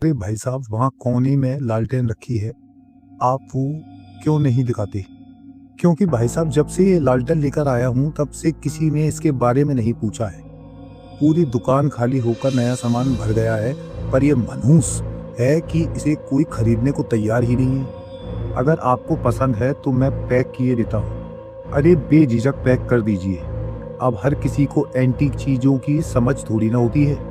अरे भाई साहब, वहाँ कोने में लालटेन रखी है, आप वो क्यों नहीं दिखाते? क्योंकि भाई साहब, जब से ये लालटेन लेकर आया हूँ तब से किसी ने इसके बारे में नहीं पूछा है। पूरी दुकान खाली होकर नया सामान भर गया है, पर यह मनहूस है कि इसे कोई खरीदने को तैयार ही नहीं है। अगर आपको पसंद है तो मैं पैक किए देता हूँ। अरे बेझिझक पैक कर दीजिए। अब हर किसी को एंटीक चीजों की समझ थोड़ी ना होती है।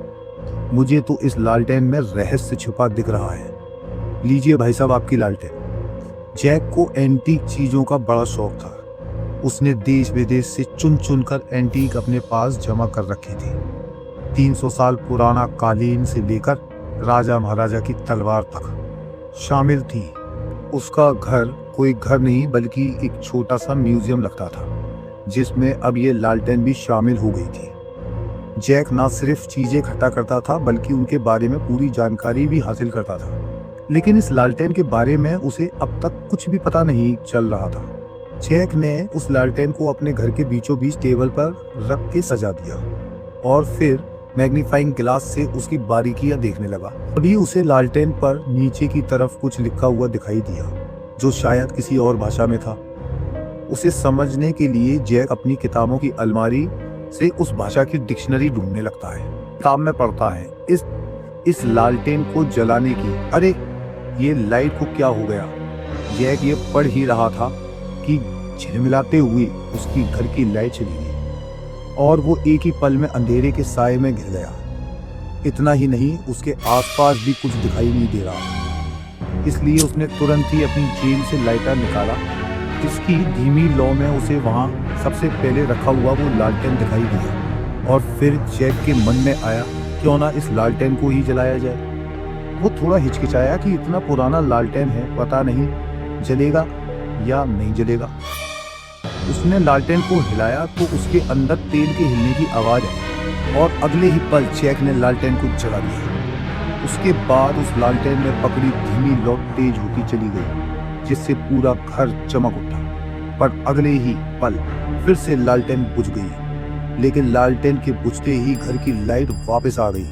मुझे तो इस लालटेन में रहस्य छुपा दिख रहा है। लीजिए भाई साहब आपकी लालटेन। जैक को एंटीक चीजों का बड़ा शौक था। उसने देश विदेश से चुन चुन कर एंटीक अपने पास जमा कर रखे थे। 300 साल पुराना कालीन से लेकर राजा महाराजा की तलवार तक शामिल थी। उसका घर कोई घर नहीं बल्कि एक छोटा सा म्यूजियम लगता था, जिसमें अब ये लालटेन भी शामिल हो गई थी। जैक ना सिर्फ चीजें इकट्ठा करता था बल्कि उनके बारे में पूरी जानकारी भी हासिल करता था, लेकिन इस लालटेन के बारे में उसे अब तक कुछ भी पता नहीं चल रहा था। जैक ने उस लालटेन को अपने घर के बीचों बीच टेबल पर रख के सजा दिया और फिर मैग्नीफाइंग ग्लास से उसकी बारीकियां देखने लगा। अभी उसे लालटेन पर नीचे की तरफ कुछ लिखा हुआ दिखाई दिया, जो शायद किसी और भाषा में था। उसे समझने के लिए जैक अपनी किताबों की अलमारी से उस भाषा की डिक्शनरी ढूंढने लगता है। किताब में पढ़ता है इस लालटेन को जलाने की। अरे ये लाइट को क्या हो गया? जैक ये पढ़ ही रहा था कि झिलमिलाते हुए उसकी घर की लाइट चली गई और वो एक ही पल में अंधेरे के साए में घिर गया। इतना ही नहीं, उसके आसपास भी कुछ दिखाई नहीं दे रहा। इसलिए उसने तुरंत ही अपनी जेब से लाइटर निकाला, जिसकी धीमी लौ में उसे वहां सबसे पहले रखा हुआ वो लालटेन दिखाई दिया। और फिर जैक के मन में आया, क्यों ना इस लालटेन को ही जलाया जाए। वो थोड़ा हिचकिचाया कि इतना पुराना लालटेन है, पता नहीं जलेगा या नहीं जलेगा। उसने लालटेन को हिलाया तो उसके अंदर तेल के हिलने की आवाज आई और अगले ही पल जैक ने लालटेन को जला दिया। उसके बाद उस लालटेन में पकड़ी धीमी लौ तेज होती चली गई, जिससे पूरा घर चमक उठा। पर अगले ही पल फिर से लालटेन बुझ गई, लेकिन लालटेन के बुझते ही घर की लाइट वापस आ गई,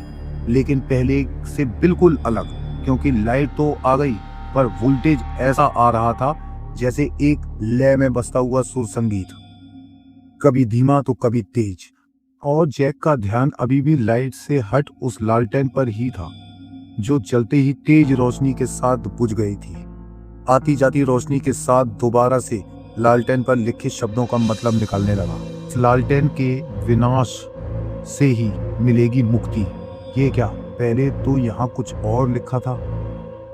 लेकिन पहले से बिल्कुल अलग। क्योंकि लाइट तो आ गई, पर वोल्टेज ऐसा आ रहा था जैसे एक लय में बजता हुआ सुर संगीत, कभी धीमा तो कभी तेज। और जैक का ध्यान अभी भी लाइट से हट उस लालटेन पर ही था, जो जलते ही तेज रोशनी के साथ बुझ गई थी। आती जाती रोशनी के साथ दोबारा से लालटेन पर लिखे शब्दों का मतलब निकालने लगा। इस लालटेन के विनाश से ही मिलेगी मुक्ति। ये क्या, पहले तो यहाँ कुछ और लिखा था।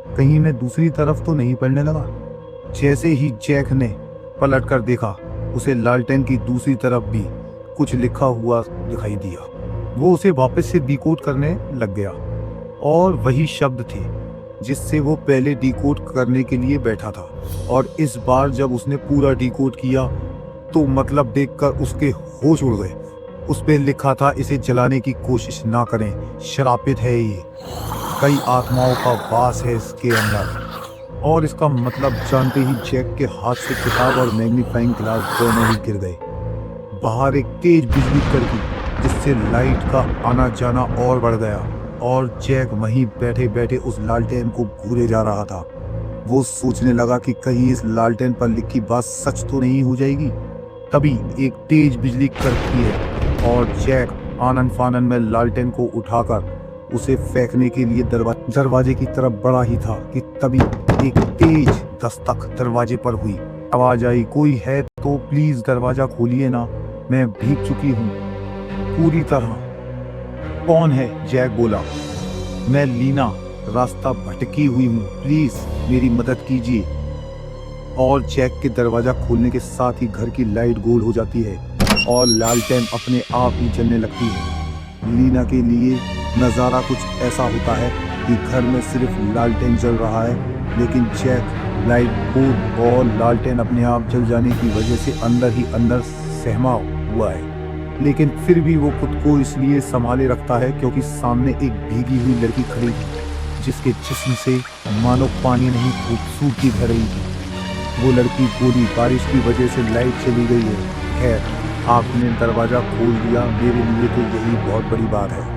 कहीं मैं दूसरी तरफ तो नहीं पढ़ने लगा। जैसे ही जैक ने पलट कर देखा, उसे लालटेन की दूसरी तरफ भी कुछ लिखा हुआ दिखाई दिया। वो उसे वापस से डिकोड करने लग गया और वही शब्द थे जिससे वो पहले डिकोड करने के लिए बैठा था। और इस बार जब उसने पूरा डिकोड किया तो मतलब देखकर उसके होश उड़ गए। उस पे लिखा था, इसे जलाने की कोशिश ना करें, श्रापित है ये, कई आत्माओं का वास है इसके अंदर। और इसका मतलब जानते ही जैक के हाथ से किताब और मैग्नीफाइंग ग्लास दोनों ही गिर गए। बाहर एक तेज बिजली कड़की, जिससे लाइट का आना जाना और बढ़ गया और जैक वहीं बैठे बैठे उस लालटेन को घूरे जा रहा था। वो सोचने लगा कि कहीं इस लालटेन पर लिखी बात सच तो नहीं हो जाएगी। तभी एक तेज बिजली कड़की है और जैक आनन फानन में लालटेन को उठाकर उसे फेंकने के लिए दरवाजे की तरफ बढ़ा ही था कि तभी एक तेज दस्तक दरवाजे पर हुई। आवाज आई, कोई है तो प्लीज दरवाजा खोलिए ना, मैं भीग चुकी हूँ पूरी तरह। कौन है? जैक बोला। मैं लीना, रास्ता भटकी हुई हूँ, प्लीज मेरी मदद कीजिए। और जैक के दरवाजा खोलने के साथ ही घर की लाइट गोल हो जाती है और लालटेन अपने आप ही जलने लगती है। लीना के लिए नज़ारा कुछ ऐसा होता है कि घर में सिर्फ लालटेन जल रहा है, लेकिन जैक लाइट बोर्ड और लालटेन अपने आप जल जाने की वजह से अंदर ही अंदर सहमा हुआ है। लेकिन फिर भी वो खुद को इसलिए संभाले रखता है क्योंकि सामने एक भीगी हुई लड़की खड़ी थी, जिसके जिस्म से मानो पानी नहीं खूबसूरती भर रही थी। वो लड़की बोली, बारिश की वजह से लाइट चली गई है, खैर आपने दरवाजा खोल दिया, मेरे लिए तो यही बहुत बड़ी बात है।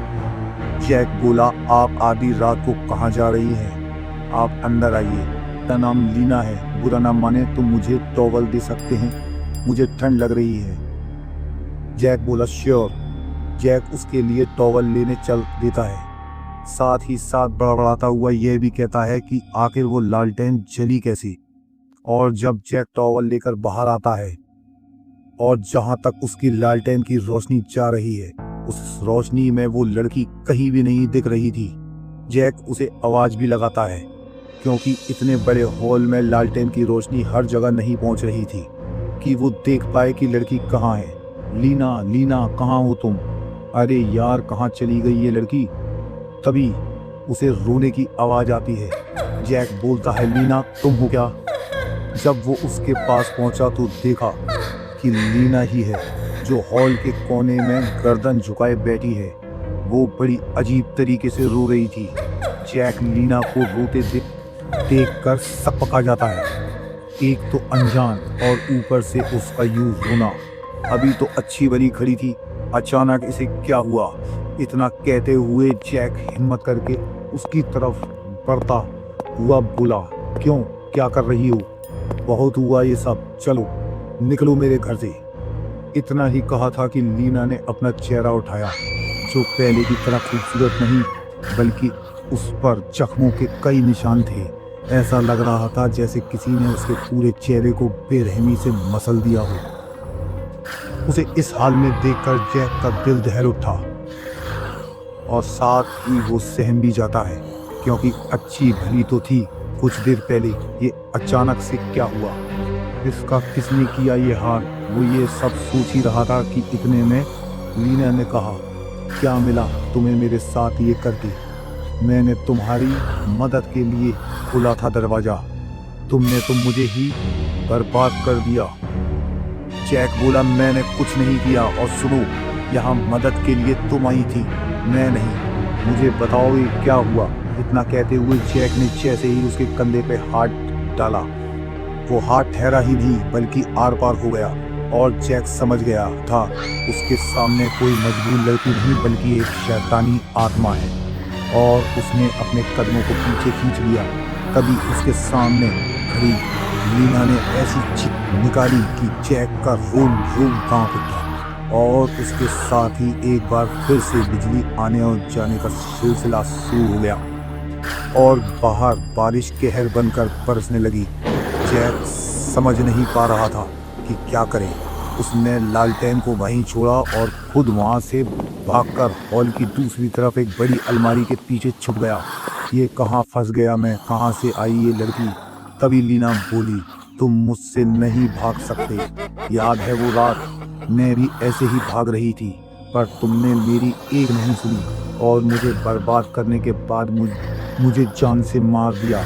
जैक बोला, आप आधी रात को कहाँ जा रही हैं? आप अंदर आइए। मेरा नाम लीना है, बुरा ना माने तो मुझे टॉवल दे सकते हैं, मुझे ठंड लग रही है। जैक बोला, श्योर। जैक उसके लिए टॉवल लेने चल देता है, साथ ही साथ बड़बड़ाता हुआ यह भी कहता है कि आखिर वो लालटेन जली कैसी। और जब जैक टॉवल लेकर बाहर आता है और जहां तक उसकी लालटेन की रोशनी जा रही है, उस रोशनी में वो लड़की कहीं भी नहीं दिख रही थी। जैक उसे आवाज भी लगाता है, क्योंकि इतने बड़े हॉल में लालटेन की रोशनी हर जगह नहीं पहुंच रही थी कि वो देख पाए कि लड़की कहाँ है। लीना, लीना, कहाँ हो तुम? अरे यार, कहाँ चली गई ये लड़की? तभी उसे रोने की आवाज आती है। जैक बोलता है, लीना तुम हो क्या? जब वो उसके पास पहुंचा तो देखा कि लीना ही है, जो हॉल के कोने में गर्दन झुकाए बैठी है। वो बड़ी अजीब तरीके से रो रही थी। जैक लीना को रोते देखकर सकपका जाता है। एक तो अनजान और ऊपर से उसका यूं रोना। अभी तो अच्छी भली खड़ी थी, अचानक इसे क्या हुआ? इतना कहते हुए जैक हिम्मत करके उसकी तरफ बढ़ता हुआ बोला, क्यों, क्या कर रही हो? बहुत हुआ ये सब, चलो निकलो मेरे घर से। इतना ही कहा था कि लीना ने अपना चेहरा उठाया, जो पहले की तरह खूबसूरत नहीं, बल्कि उस पर जख्मों के कई निशान थे। ऐसा लग रहा था जैसे किसी ने उसके पूरे चेहरे को बेरहमी से मसल दिया हो। उसे इस हाल में देखकर जैक का दिल दहल उठा और साथ ही वो सहम भी जाता है, क्योंकि अच्छी भली तो थी कुछ देर पहले, ये अचानक से क्या हुआ? इसका किसने किया ये हाल? वो ये सब सोच ही रहा था कि इतने में लीना ने कहा, क्या मिला तुम्हें मेरे साथ ये करके? मैंने तुम्हारी मदद के लिए खोला था दरवाजा, तुमने तो मुझे ही बर्बाद कर दिया। जैक बोला, मैंने कुछ नहीं किया, और सुनो, यहाँ मदद के लिए तुम आई थी, मैं नहीं। मुझे बताओ ये क्या हुआ? इतना कहते हुए जैक ने जैसे ही उसके कंधे पे हाथ डाला, वो हाथ ठहरा ही नहीं बल्कि आर पार हो गया, और जैक समझ गया था उसके सामने कोई मजबूर लड़की नहीं बल्कि एक शैतानी आत्मा है, और उसने अपने कदमों को पीछे खींच लिया। तभी उसके सामने खड़ी लीना ने ऐसी चीख निकाली कि जैक का रोम रोम कांप उठा, और उसके साथ ही एक बार फिर से बिजली आने और जाने का सिलसिला शुरू हो गया और बाहर बारिश कहर बनकर बरसने लगी। जैक समझ नहीं पा रहा था कि क्या करे। उसने लालटेन को वहीं छोड़ा और खुद वहां से भागकर हॉल की दूसरी तरफ एक बड़ी अलमारी के पीछे छुप गया। ये कहाँ फंस गया मैं? कहाँ से आई ये लड़की? तभी लीना बोली, तुम मुझसे नहीं भाग सकते। याद है वो रात, मैं भी ऐसे ही भाग रही थी, पर तुमने मेरी एक नहीं सुनी और मुझे बर्बाद करने के बाद मुझे जान से मार दिया।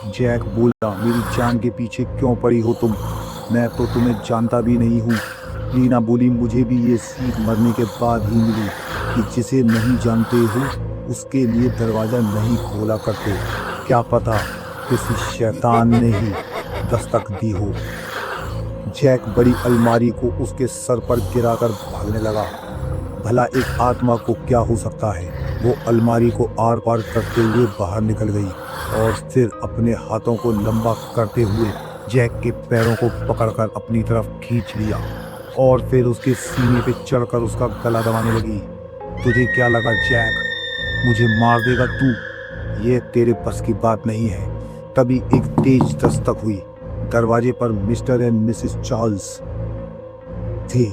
जैक बोला, मेरी जान के पीछे क्यों पड़ी हो तुम? मैं तो तुम्हें जानता भी नहीं हूँ। लीना बोली, मुझे भी ये सीख मरने के बाद ही मिली कि जिसे नहीं जानते हो उसके लिए दरवाज़ा नहीं खोला करते। क्या पता किसी शैतान ने ही दस्तक दी हो। जैक बड़ी अलमारी को उसके सर पर गिराकर भागने लगा। भला एक आत्मा को क्या हो सकता है? वो अलमारी को आर पार करते हुए बाहर निकल गई और फिर अपने हाथों को लंबा करते हुए जैक के पैरों को पकड़कर अपनी तरफ खींच लिया और फिर उसके सीने पे चढ़कर उसका गला दबाने लगी। तुझे क्या लगा जैक, मुझे मार देगा तू? ये तेरे बस की बात नहीं है। तभी एक तेज दस्तक हुई। दरवाजे पर मिस्टर एंड मिसेस चार्ल्स थे,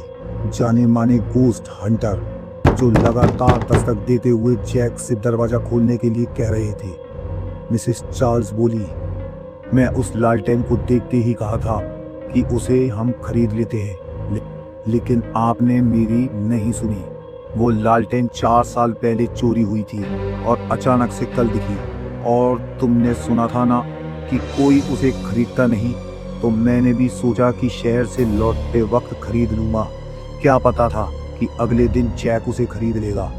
जाने माने गोस्ट हंटर, जो लगातार दस्तक देते हुए जैक से दरवाजा खोलने के लिए कह रहे थे। मिसेस चार्ल्स बोली, मैं उस लालटेन को देखते ही कहा था कि उसे हम खरीद लेते हैं, लेकिन आपने मेरी नहीं सुनी। वो लालटेन 4 साल पहले चोरी हुई थी और अचानक से कल दिखी, और तुमने सुना था ना कि कोई उसे खरीदता नहीं, तो मैंने भी सोचा कि शहर से लौटते वक्त खरीद लूँगा। क्या पता था कि अगले दिन जैक उसे खरीद लेगा।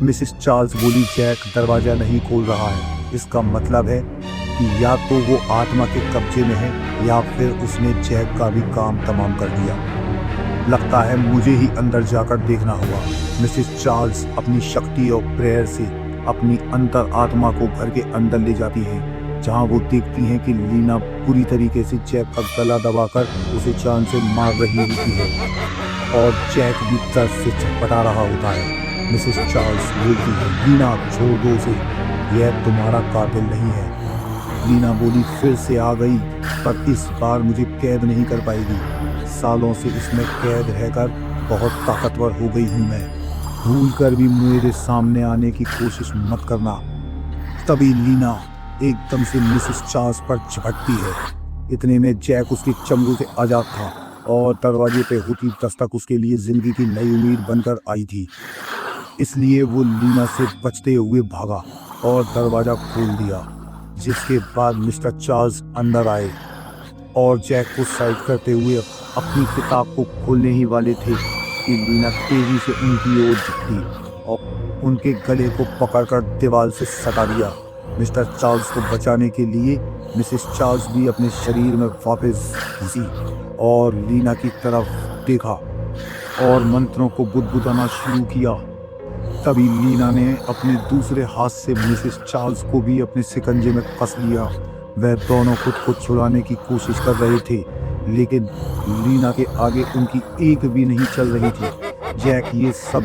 मिसेस चार्ल्स बोली, जैक दरवाज़ा नहीं खोल रहा है, इसका मतलब है कि या तो वो आत्मा के कब्जे में है या फिर उसने जैक का भी काम तमाम कर दिया। लगता है मुझे ही अंदर जाकर देखना होगा। मिसेस चार्ल्स अपनी शक्ति और प्रेयर से अपनी अंतर आत्मा को घर के अंदर ले जाती हैं, जहां वो देखती हैं कि लीना पूरी तरीके से जैक का गला दबाकर उसे जान से मार रही होती है और जैक भी दर्द से छटपटा रहा होता है। मिसेस चार्ल्स बोलती है, लीना छोड़ दो उसे, यह तुम्हारा कातिल नहीं है। लीना बोली, फिर से आ गई, पर इस बार मुझे कैद नहीं कर पाएगी। सालों से इसमें कैद रहकर बहुत ताकतवर हो गई हूँ मैं। भूल कर भी मेरे सामने आने की कोशिश मत करना। तभी लीना एकदम से मिसेस चार्ल्स पर झपटती है। इतने में जैक उसके चंगुल से आजाद था और दरवाजे पे होती दस्तक उसके लिए जिंदगी की नई उम्मीद बनकर आई थी। इसलिए वो लीना से बचते हुए भागा और दरवाजा खोल दिया, जिसके बाद मिस्टर चार्ल्स अंदर आए और जैक को साइड करते हुए अपनी किताब को खोलने ही वाले थे कि लीना तेजी से उनकी ओर झुकी और उनके गले को पकड़कर दीवार से सटा दिया। मिस्टर चार्ल्स को बचाने के लिए मिसेस चार्ल्स भी अपने शरीर में वापस घुसी और लीना की तरफ देखा और मंत्रों को बुदबुदाना शुरू किया। तभी लीना ने अपने दूसरे हाथ से मिसेस चार्ल्स को भी अपने शिकंजे में कस लिया। वह दोनों खुद को छुड़ाने की कोशिश कर रहे थे, लेकिन लीना के आगे उनकी एक भी नहीं चल रही थी। जैक ये सब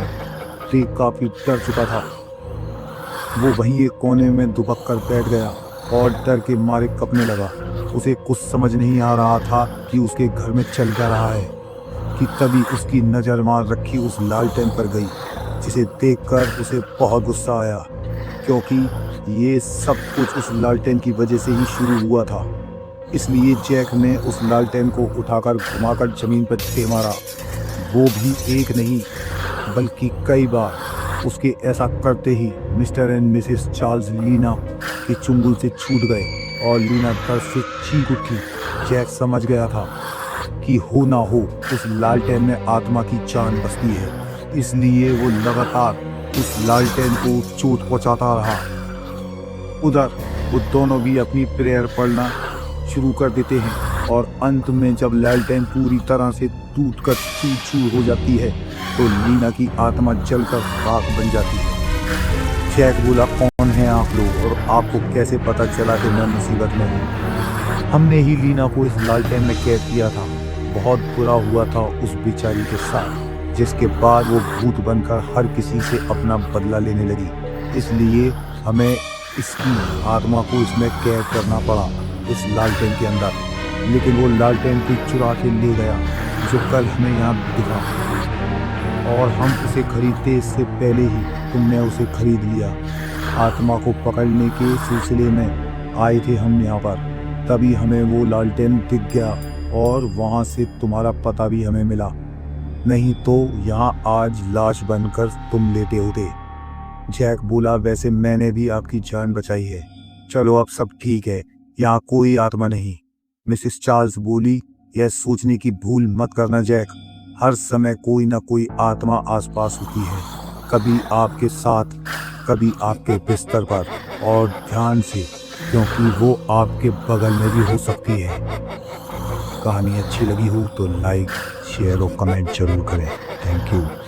देख काफी डर चुका था। वो वहीं एक कोने में दुबक कर बैठ गया और डर के मारे कँपने लगा। उसे कुछ समझ नहीं आ रहा था कि उसके घर में चल क्या रहा है कि तभी उसकी नज़र मार रखी उस लालटेन पर गई, जिसे देखकर उसे बहुत गुस्सा आया, क्योंकि ये सब कुछ उस लालटेन की वजह से ही शुरू हुआ था। इसलिए जैक ने उस लालटेन को उठाकर घुमाकर जमीन पर दे मारा। वो भी एक नहीं बल्कि कई बार। उसके ऐसा करते ही Mr and Mrs Charles Leena के चुंगल से छूट गए और लीना दर्द से चीख उठी। जैक समझ गया था कि हो ना हो उस लालटेन में आत्मा की जान बसती है, इसलिए वो लगातार उस लालटेन को चोट पहुंचाता रहा। उधर वो दोनों भी अपनी प्रेयर पढ़ना शुरू कर देते हैं और अंत में जब लालटेन पूरी तरह से टूटकर चूर-चूर हो जाती है तो लीना की आत्मा जलकर राख बन जाती है। जैक बोला, कौन है आप लोग और आपको कैसे पता चला कि मैं मुसीबत में हूँ? हमने ही लीना को इस लालटेन में कैद किया था। बहुत बुरा हुआ था उस बेचारी के साथ, जिसके बाद वो भूत बनकर हर किसी से अपना बदला लेने लगी। इसलिए हमें इसकी आत्मा को इसमें कैद करना पड़ा, इस लालटेन के अंदर। लेकिन वो लालटेन को चुरा के ले गया जो कल हमें यहाँ दिखा, और हम उसे खरीदते इससे पहले ही तुमने उसे खरीद लिया। आत्मा को पकड़ने के सिलसिले में आए थे हम यहाँ पर, तभी हमें वो लालटेन दिख गया और वहाँ से तुम्हारा पता भी हमें मिला। नहीं तो यहाँ आज लाश बनकर तुम लेटे होते। जैक बोला, वैसे मैंने भी आपकी जान बचाई है। चलो अब सब ठीक है, यहाँ कोई आत्मा नहीं। मिसेस चार्ल्स बोली, यह सोचने की भूल मत करना जैक, हर समय कोई ना कोई आत्मा आसपास होती है, कभी आपके साथ, कभी आपके बिस्तर पर, और ध्यान से, क्योंकि वो आपके बगल में भी हो सकती है। कहानी अच्छी लगी हो तो लाइक, शेयर और कमेंट जरूर करें। Thank you.